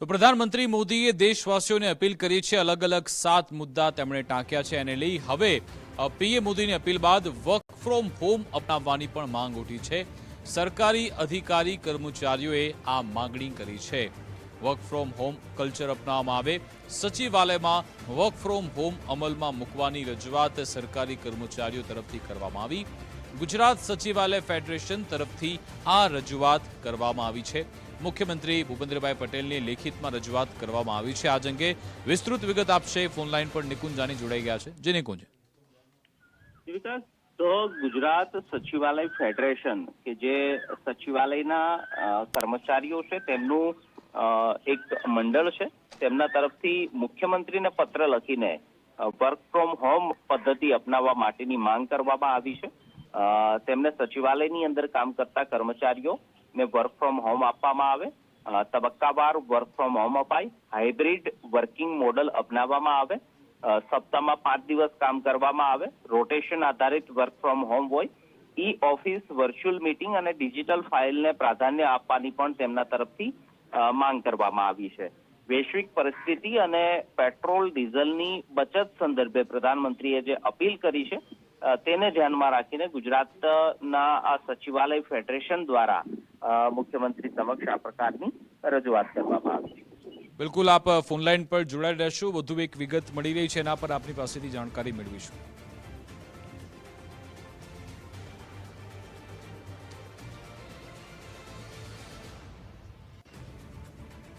તો પ્રધાનમંત્રી મોદીએ દેશવાસીઓને અપીલ કરી છે। અલગ અલગ 7 મુદ્દા તેમણે ટાંક્યા છે। એને લઈ હવે પીએમ મોદીની અપીલ બાદ વર્ક ફ્રોમ હોમ અપનાવવાની પણ માંગ ઉઠી છે। સરકારી અધિકારી કર્મચારીઓએ આ માંગણી કરી છે। વર્ક ફ્રોમ હોમ કલ્ચર અપનાવવામાં આવે, સચિવાલયમાં વર્ક ફ્રોમ હોમ અમલમાં મૂકવાની રજૂઆત સરકારી કર્મચારીઓ તરફથી કરવામાં આવી। ગુજરાત સચિવાલય ફેડરેશન તરફથી આ રજૂઆત કરવામાં આવી છે। મુખ્યમંત્રી ભૂપેન્દ્રભાઈ પટેલને લેખિતમાં રજૂઆત કરવામાં આવી છે। આ અંગે વિસ્તૃત વિગત આપશે ફોનલાઈન પર નિકુંજ જાની જોડાઈ ગયા છે। જે નિકુંજ, તો ગુજરાત સચિવાલય ફેડરેશન કે જે સચિવાલયના કર્મચારીઓ છે તેમનું એક મંડળ છે, તેમના તરફથી મુખ્યમંત્રીને પત્ર લખીને વર્ક ફ્રોમ હોમ પદ્ધતિ અપનાવવા માટેની માંગ કરવામાં આવી છે। તેમને સચિવાલયની અંદર કામ કરતા કર્મચારીઓને વર્ક ફ્રોમ હોમ આપવામાં આવે, તબક્કાવાર વર્ક ફ્રોમ હોમ અપાય, હાઇબ્રિડ વર્કિંગ મોડલ અપનાવવામાં આવે, સપ્તાહમાં 5 દિવસ કામ કરવામાં આવે, રોટેશન આધારિત વર્ક ફ્રોમ હોમ હોય, ઈ ઓફિસ, વર્ચ્યુઅલ મીટિંગ અને ડિજિટલ ફાઇલને પ્રાધાન્ય આપવાની પણ તેમના તરફથી માંગ કરવામાં આવી છે। વૈશ્વિક પરિસ્થિતિ અને પેટ્રોલ ડીઝલની બચત સંદર્ભે પ્રધાનમંત્રીએ જે અપીલ કરી છે તેને ધ્યાનમાં રાખીને ગુજરાતના આ સચિવાલય ફેડરેશન દ્વારા મુખ્યમંત્રી સમક્ષ આ પ્રકારની રજૂઆત કરવામાં આવી છે। બિલકુલ, આપ ફોનલાઈન પર જોડાઈ રહેશો। વધુ એક વિગત મળી રહી છે, એના પર આપની પાસેથી જાણકારી મેળવીશું।